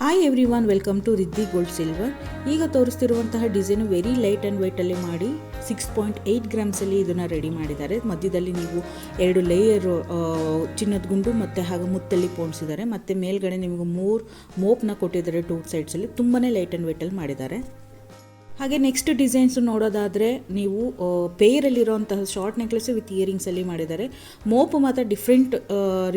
Hi everyone, welcome to Riddhi gold silver. ಈಗ ತೋರಿಸ್ತಿರುವಂತಹ design very light and ವೈಟಲ್ಲಿ ಮಾಡಿ 6.8 ಗ್ರಾಮ್ಸಲ್ಲಿ ಇದನ್ನು ರೆಡಿ ಮಾಡಿದ್ದಾರೆ. ಮಧ್ಯದಲ್ಲಿ ನೀವು 2 ಲೇಯರ್ ಚಿನ್ನದ ಗುಂಡು ಮತ್ತು ಹಾಗೆ ಮುತ್ತಲ್ಲಿ ಪೋಣಿಸಿದ್ದಾರೆ. ಮತ್ತು ಮೇಲ್ಗಡೆ ನಿಮಗೆ 3 ಮೋಪ್ನ ಕೊಟ್ಟಿದ್ದಾರೆ 2 ಸೈಡ್ಸಲ್ಲಿ. ತುಂಬಾ ಲೈಟ್ ಆ್ಯಂಡ್ ವೈಟಲ್ಲಿ ಮಾಡಿದ್ದಾರೆ. ಹಾಗೆ ನೆಕ್ಸ್ಟ್ ಡಿಸೈನ್ಸ್ ನೋಡೋದಾದರೆ ನೀವು ಪೇರಲ್ಲಿರೋಂತಹ ಶಾರ್ಟ್ ನೆಕ್ಲೆಸ್ ವಿತ್ ಇಯರಿಂಗ್ಸಲ್ಲಿ ಮಾಡಿದ್ದಾರೆ. ಮೋಪು ಮಾತ್ರ ಡಿಫ್ರೆಂಟ್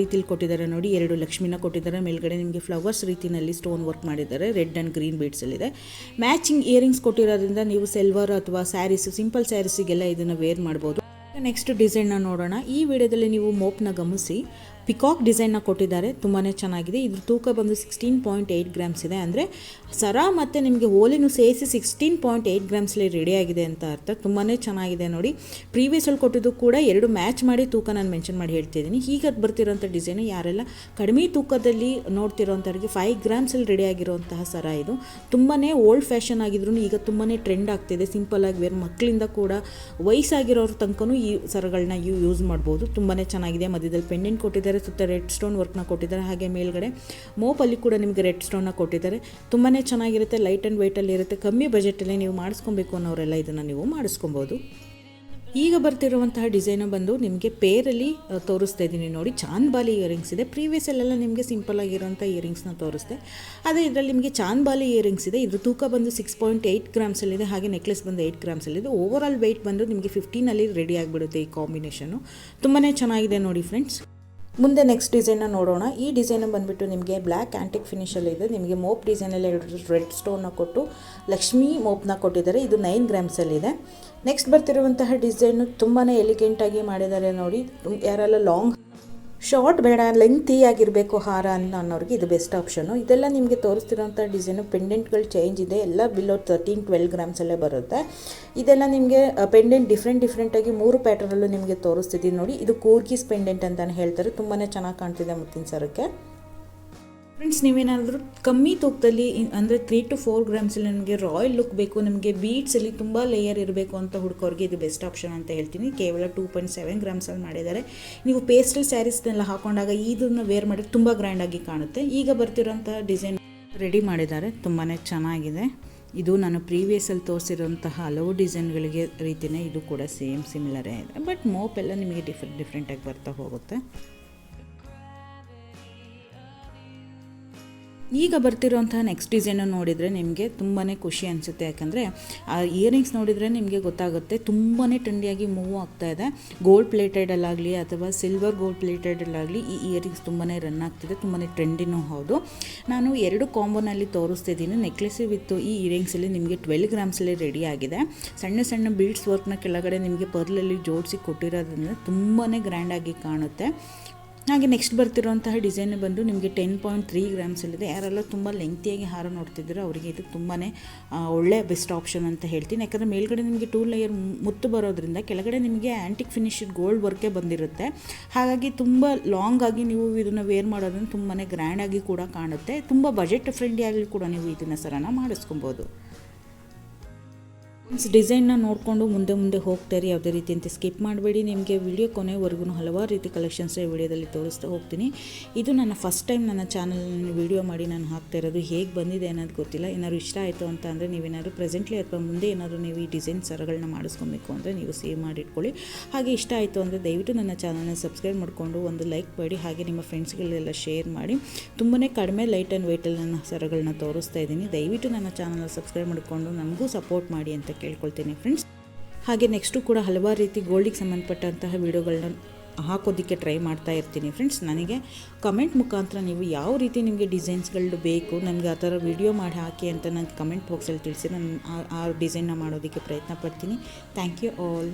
ರೀತಿಲಿ ಕೊಟ್ಟಿದ್ದಾರೆ ನೋಡಿ. 2 ಲಕ್ಷ್ಮಿನ ಕೊಟ್ಟಿದ್ದಾರೆ. ಮೇಲ್ಗಡೆ ನಿಮಗೆ ಫ್ಲವರ್ಸ್ ರೀತಿಯಲ್ಲಿ ಸ್ಟೋನ್ ವರ್ಕ್ ಮಾಡಿದ್ದಾರೆ. ರೆಡ್ ಆ್ಯಂಡ್ ಗ್ರೀನ್ ಬೀಡ್ಸಲ್ಲಿದೆ. ಮ್ಯಾಚಿಂಗ್ ಇಯರಿಂಗ್ಸ್ ಕೊಟ್ಟಿರೋದ್ರಿಂದ ನೀವು ಸಿಲ್ವರ್ ಅಥವಾ ಸ್ಯಾರೀಸ್, ಸಿಂಪಲ್ ಸ್ಯಾರೀಸಿಗೆಲ್ಲ ಇದನ್ನು ವೇರ್ ಮಾಡ್ಬೋದು. ನೆಕ್ಸ್ಟ್ ಡಿಸೈನ್ನ ನೋಡೋಣ. ಈ ವಿಡಿಯೋದಲ್ಲಿ ನೀವು ಮೋಪ್ನ ಗಮನಿಸಿ ಪಿಕಾಕ್ ಡಿಸೈನ್ನ ಕೊಟ್ಟಿದ್ದಾರೆ. ತುಂಬಾ ಚೆನ್ನಾಗಿದೆ. ಇದ್ರ ತೂಕ ಬಂದು 16.8 ಗ್ರಾಮ್ಸ್ ಇದೆ. ಅಂದರೆ ಸರ ಮತ್ತು ನಿಮಗೆ ಹೋಲಿನೂ ಸೇರಿಸಿ 16.8 ಗ್ರಾಮ್ಸ್ಲಿ ರೆಡಿಯಾಗಿದೆ ಅಂತ ಅರ್ಥ. ತುಂಬಾ ಚೆನ್ನಾಗಿದೆ ನೋಡಿ. ಪ್ರೀವಿಯಸಲ್ಲಿ ಕೊಟ್ಟಿದ್ದು ಕೂಡ 2 ಮ್ಯಾಚ್ ಮಾಡಿ ತೂಕ ನಾನು ಮೆನ್ಷನ್ ಮಾಡಿ ಹೇಳ್ತಿದ್ದೀನಿ. ಈಗ ಬರ್ತಿರೋಂಥ ಡಿಸೈನು ಯಾರೆಲ್ಲ ಕಡಿಮೆ ತೂಕದಲ್ಲಿ ನೋಡ್ತಿರೋಂಥವ್ರಿಗೆ 5 ಗ್ರಾಮ್ಸಲ್ಲಿ ರೆಡಿಯಾಗಿರೋಂತಹ ಸರ ಇದು. ತುಂಬಾ ಓಲ್ಡ್ ಫ್ಯಾಷನ್ ಆಗಿದ್ರು ಈಗ ತುಂಬಾ ಟ್ರೆಂಡ್ ಆಗ್ತಿದೆ. ಸಿಂಪಲ್ಲಾಗಿ ವೇರ್ ಮಕ್ಕಳಿಂದ ಕೂಡ ವಯಸ್ಸಾಗಿರೋರ ತನಕನೂ ಈ ಸರಗಳನ್ನ ಯೂಸ್ ಮಾಡ್ಬೋದು. ತುಂಬಾ ಚೆನ್ನಾಗಿದೆ. ಮಧ್ಯದಲ್ಲಿ ಪೆಂಡೆಂಟ್ ಕೊಟ್ಟಿದ್ದಾರೆ. ಸುತ್ತ ರೆಡ್ ಸ್ಟೋನ್ ವರ್ಕ್ನ ಕೊಟ್ಟಿದ್ದಾರೆ. ಹಾಗೆ ಮೇಲ್ಗಡೆ ಮೋಪಲ್ಲಿ ಕೂಡ ನಿಮಗೆ ರೆಡ್ ಸ್ಟೋನ್ನ ಕೊಟ್ಟಿದ್ದಾರೆ. ತುಂಬಾ ಚೆನ್ನಾಗಿರುತ್ತೆ. ಲೈಟ್ ಆ್ಯಂಡ್ ವೈಟಲ್ಲಿ ಇರುತ್ತೆ. ಕಮ್ಮಿ ಬಜೆಟಲ್ಲಿ ನೀವು ಮಾಡಿಸ್ಕೊಬೇಕು ಅನ್ನೋರೆಲ್ಲ ಇದನ್ನು ನೀವು ಮಾಡಿಸ್ಕೊಬೋದು. ಈಗ ಬರ್ತಿರುವಂತಹ ಡಿಸೈನು ಬಂದು ನಿಮಗೆ ಪೇರಲ್ಲಿ ತೋರಿಸ್ತಾ ಇದ್ದೀನಿ ನೋಡಿ. ಚಾಂದ್ಬಾಲಿ ಇಯರಿಂಗ್ಸ್ ಇದೆ. ಪ್ರೀವಿಯಸಲ್ಲೆಲ್ಲ ನಿಮಗೆ ಸಿಂಪಲ್ ಆಗಿರೋಂಥ ಇಯರಿಂಗ್ಸ್ನ ತೋರಿಸ್ದೆ. ಅದೇ ಇದರಲ್ಲಿ ನಿಮಗೆ ಚಾಂದ್ಬಾಲಿ ಇಯರಿಂಗ್ಸ್ ಇದೆ. ಇದ್ರ ತೂಕ ಬಂದು 6.8 ಗ್ರಾಮ್ಸಲ್ಲಿದೆ. ಹಾಗೆ ನೆಕ್ಲೆಸ್ ಬಂದು 8 ಗ್ರಾಮ್ಸಲ್ಲಿದೆ. ಓವರ್ ಆಲ್ ವೆಯ್ಟ್ ಬಂದು ನಿಮಗೆ 15ಅಲ್ಲಿ ರೆಡಿ ಆಗಿಬಿಡುತ್ತೆ ಈ ಕಾಂಬಿನೇಷನು. ತುಂಬಾ ಚೆನ್ನಾಗಿದೆ ನೋಡಿ ಫ್ರೆಂಡ್ಸ್. ಮುಂದೆ ನೆಕ್ಸ್ಟ್ ಡಿಸೈನ್ನ ನೋಡೋಣ. ಈ ಡಿಸೈನ್ ಬಂದುಬಿಟ್ಟು ನಿಮಗೆ ಬ್ಲ್ಯಾಕ್ ಆ್ಯಂಟಿಕ್ ಫಿನಿಷಲ್ಲಿ ಇದೆ. ನಿಮಗೆ ಮೋಪ್ ಡಿಸೈನಲ್ಲಿ 2 ರೆಡ್ ಸ್ಟೋನ್ನ ಕೊಟ್ಟು ಲಕ್ಷ್ಮಿ ಮೋಪ್ನ ಕೊಟ್ಟಿದ್ದಾರೆ. ಇದು 9 ಗ್ರಾಮ್ಸಲ್ಲಿದೆ. ನೆಕ್ಸ್ಟ್ ಬರ್ತಿರುವಂತಹ ಡಿಸೈನು ತುಂಬಾ ಎಲಿಗೆಂಟಾಗಿ ಮಾಡಿದ್ದಾರೆ ನೋಡಿ. ಯಾರೆಲ್ಲ ಲಾಂಗ್ ಶಾರ್ಟ್ ಬೇಡ, ಲೆಂತಿ ಆಗಿರಬೇಕು ಹಾರ ಅನ್ನೋರಿಗೆ ಇದು ಬೆಸ್ಟ್ ಆಪ್ಷನು. ಇದೆಲ್ಲ ನಿಮಗೆ ತೋರಿಸ್ತಿರೋಂಥ ಡಿಸೈನು ಪೆಂಡೆಂಟ್ಗಳು ಚೇಂಜ್ ಇದೆ. ಎಲ್ಲ ಬಿಲೋ 13-12 ಗ್ರಾಮ್ಸಲ್ಲೇ ಬರುತ್ತೆ. ಇದೆಲ್ಲ ನಿಮಗೆ ಪೆಂಡೆಂಟ್ ಡಿಫ್ರೆಂಟಾಗಿ 3 ಪ್ಯಾಟರ್ನಲ್ಲೂ ನಿಮಗೆ ತೋರಿಸ್ತಿದ್ದೀನಿ ನೋಡಿ. ಇದು ಕೂರ್ಗಿಸ್ ಪೆಂಡೆಂಟ್ ಅಂತಲೇ ಹೇಳ್ತಾರೆ. ತುಂಬಾ ಚೆನ್ನಾಗಿ ಕಾಣ್ತಿದೆ ಮುತ್ತಿನ ಸರಕ್ಕೆ. ಫ್ರೆಂಡ್ಸ್, ನೀವೇನಾದರೂ ಕಮ್ಮಿ ತೂಕದಲ್ಲಿ ಅಂದರೆ 3 to 4 ಗ್ರಾಮ್ಸಲ್ಲಿ ನನಗೆ ರಾಯಲ್ ಲುಕ್ ಬೇಕು, ನಮಗೆ ಬೀಡ್ಸಲ್ಲಿ ತುಂಬ ಲೇಯರ್ ಇರಬೇಕು ಅಂತ ಹುಡುಕೋರಿಗೆ ಇದು ಬೆಸ್ಟ್ ಆಪ್ಷನ್ ಅಂತ ಹೇಳ್ತೀನಿ. ಕೇವಲ 2.7 ಗ್ರಾಮ್ಸಲ್ಲಿ ಮಾಡಿದ್ದಾರೆ. ನೀವು ಪೇಸ್ಟಲ್ ಸ್ಯಾರೀಸ್ನೆಲ್ಲ ಹಾಕೊಂಡಾಗ ಇದನ್ನು ವೇರ್ ಮಾಡಿ ತುಂಬ ಗ್ರ್ಯಾಂಡಾಗಿ ಕಾಣುತ್ತೆ. ಈಗ ಬರ್ತಿರೋಂಥ ಡಿಸೈನ್ ರೆಡಿ ಮಾಡಿದ್ದಾರೆ. ತುಂಬಾ ಚೆನ್ನಾಗಿದೆ. ಇದು ನಾನು ಪ್ರೀವಿಯಸಲ್ಲಿ ತೋರಿಸಿರೋಂತಹ ಹಲವು ಡಿಸೈನ್ಗಳಿಗೆ ರೀತಿಯೇ ಇದು ಕೂಡ ಸೇಮ್ ಸಿಮಿಲರೇ ಇದೆ. ಬಟ್ ಮೋಪ್ ಎಲ್ಲ ನಿಮಗೆ ಡಿಫ್ರೆಂಟಾಗಿ ಬರ್ತಾ ಹೋಗುತ್ತೆ. ಈಗ ಬರ್ತಿರೋಂತಹ ನೆಕ್ಸ್ಟ್ ಡಿಸೈನು ನೋಡಿದರೆ ನಿಮಗೆ ತುಂಬಾ ಖುಷಿ ಅನಿಸುತ್ತೆ. ಯಾಕಂದರೆ ಆ ಇಯರಿಂಗ್ಸ್ ನೋಡಿದರೆ ನಿಮಗೆ ಗೊತ್ತಾಗುತ್ತೆ ತುಂಬಾ ಟ್ರೆಂಡಿಯಾಗಿ ಮೂವ್ ಆಗ್ತಾ ಇದೆ. ಗೋಲ್ಡ್ ಪ್ಲೇಟೆಡಲ್ಲಾಗಲಿ ಅಥವಾ ಸಿಲ್ವರ್ ಗೋಲ್ಡ್ ಪ್ಲೇಟೆಡಲ್ಲಾಗಲಿ ಈ ಇಯರಿಂಗ್ಸ್ ತುಂಬಾ ರನ್ ಆಗ್ತಿದೆ. ತುಂಬಾ ಟ್ರೆಂಡಿನೂ ಹೌದು. ನಾನು 2 ಕಾಂಬೋನಲ್ಲಿ ತೋರಿಸ್ತಿದ್ದೀನಿ. ನೆಕ್ಲೆಸ್ ವಿತ್ ಈ ಇಯರಿಂಗ್ಸಲ್ಲಿ ನಿಮಗೆ 12 ಗ್ರಾಮ್ಸಲ್ಲಿ ರೆಡಿ ಆಗಿದೆ. ಸಣ್ಣ ಸಣ್ಣ ಬೀಡ್ಸ್ ವರ್ಕ್ನ ಕೆಳಗಡೆ ನಿಮಗೆ ಪರ್ಲಲ್ಲಿ ಜೋಡಿಸಿ ಕೊಟ್ಟಿರೋದ್ರಿಂದ ತುಂಬಾ ಗ್ರ್ಯಾಂಡಾಗಿ ಕಾಣುತ್ತೆ. ಹಾಗೆ ನೆಕ್ಸ್ಟ್ ಬರ್ತಿರೋಂತಹ ಡಿಸೈನ್ ಬಂದು ನಿಮಗೆ 10.3 ಗ್ರಾಮ್ಸಲ್ಲಿದೆ. ಯಾರೆಲ್ಲ ತುಂಬ ಲೆಂತಿಯಾಗಿ ಹಾರ ನೋಡ್ತಿದ್ದೀರೋ ಅವರಿಗೆ ಇದು ತುಂಬಾ ಒಳ್ಳೆ ಬೆಸ್ಟ್ ಆಪ್ಷನ್ ಅಂತ ಹೇಳ್ತೀನಿ. ಯಾಕಂದರೆ ಮೇಲ್ಗಡೆ ನಿಮಗೆ 2 ಲೇಯರ್ ಮುತ್ತು ಬರೋದ್ರಿಂದ ಕೆಳಗಡೆ ನಿಮಗೆ ಆ್ಯಂಟಿಕ್ ಫಿನಿಶ್ಡ್ ಗೋಲ್ಡ್ ವರ್ಕೇ ಬಂದಿರುತ್ತೆ. ಹಾಗಾಗಿ ತುಂಬ ಲಾಂಗ್ ಆಗಿ ನೀವು ಇದನ್ನು ವೇರ್ ಮಾಡೋದ್ರಿಂದ ತುಂಬಾ ಗ್ರ್ಯಾಂಡಾಗಿ ಕೂಡ ಕಾಣುತ್ತೆ. ತುಂಬ ಬಜೆಟ್ ಫ್ರೆಂಡ್ಲಿ ಆಗಲಿ ಕೂಡ ನೀವು ಇದನ್ನು ಸರನ ಮಾಡಿಸ್ಕೊಬೋದು. ಡಿಸೈನ್ನ ನೋಡಿಕೊಂಡು ಮುಂದೆ ಹೋಗ್ತಾರೆ. ಯಾವುದೇ ರೀತಿ ಅಂತ ಸ್ಕಿಪ್ ಮಾಡಬೇಡಿ. ನಿಮಗೆ ವಿಡಿಯೋ ಕೊನೆವರೆಗೂ ಹಲವಾರು ರೀತಿ ಕಲೆಕ್ಷನ್ಸ್ ವಿಡಿಯೋದಲ್ಲಿ ತೋರಿಸ್ತಾ ಹೋಗ್ತೀನಿ. ಇದು ನನ್ನ ಫಸ್ಟ್ ಟೈಮ್ ನನ್ನ ಚಾನಲ್ನಲ್ಲಿ ವಿಡಿಯೋ ಮಾಡಿ ನಾನು ಹಾಕ್ತಾ ಇರೋದು. ಹೇಗೆ ಬಂದಿದೆ ಅನ್ನೋದು ಗೊತ್ತಿಲ್ಲ. ಏನಾದ್ರು ಇಷ್ಟ ಆಯಿತು ಅಂತ ಅಂದರೆ ನೀವೇನಾದ್ರು ಪ್ರೆಸೆಂಟ್ಲಿ ಅಥವಾ ಮುಂದೆ ಏನಾದರೂ ನೀವು ಈ ಡಿಸೈನ್ ಸರಗಳನ್ನ ಮಾಡಿಸ್ಕೊಬೇಕು ಅಂದರೆ ನೀವು ಸೇವ್ ಮಾಡಿಟ್ಕೊಳ್ಳಿ. ಹಾಗೆ ಇಷ್ಟ ಆಯಿತು ಅಂದರೆ ದಯವಿಟ್ಟು ನನ್ನ ಚಾನಲ್ನ ಸಬ್ಸ್ಕ್ರೈಬ್ ಮಾಡಿಕೊಂಡು ಒಂದು ಲೈಕ್ ಮಾಡಿ. ಹಾಗೆ ನಿಮ್ಮ ಫ್ರೆಂಡ್ಸ್ಗಳೆಲ್ಲ ಶೇರ್ ಮಾಡಿ. ತುಂಬಾ ಕಡಿಮೆ ಲೈಟ್ ಆ್ಯಂಡ್ ವೆಯ್ಟಲ್ಲಿ ನನ್ನ ಸರಗಳನ್ನ ತೋರಿಸ್ತಾ ಇದ್ದೀನಿ. ದಯವಿಟ್ಟು ನನ್ನ ಚಾನಲ್ನ ಸಬ್ಸ್ಕ್ರೈಬ್ ಮಾಡಿಕೊಂಡು ನಮಗೂ ಸಪೋರ್ಟ್ ಮಾಡಿ ಅಂತ ಕೇಳ್ಕೊಳ್ತೀನಿ ಫ್ರೆಂಡ್ಸ್. ಹಾಗೆ ನೆಕ್ಸ್ಟು ಕೂಡ ಹಲವಾರು ರೀತಿ ಗೋಲ್ಡಿಗೆ ಸಂಬಂಧಪಟ್ಟಂತಹ ವಿಡಿಯೋಗಳನ್ನ ಹಾಕೋದಕ್ಕೆ ಟ್ರೈ ಮಾಡ್ತಾ ಇರ್ತೀನಿ ಫ್ರೆಂಡ್ಸ್. ನನಗೆ ಕಮೆಂಟ್ ಮುಖಾಂತರ ನೀವು ಯಾವ ರೀತಿ ನಿಮಗೆ ಡಿಸೈನ್ಸ್ಗಳು ಬೇಕು, ನನಗೆ ಆ ಥರ ವಿಡಿಯೋ ಮಾಡಿ ಹಾಕಿ ಅಂತ ನನಗೆ ಕಮೆಂಟ್ ಬಾಕ್ಸಲ್ಲಿ ತಿಳಿಸಿ. ನಾನು ಆ ಡಿಸೈನ್ನ ಮಾಡೋದಕ್ಕೆ ಪ್ರಯತ್ನ ಪಡ್ತೀನಿ. Thank you all.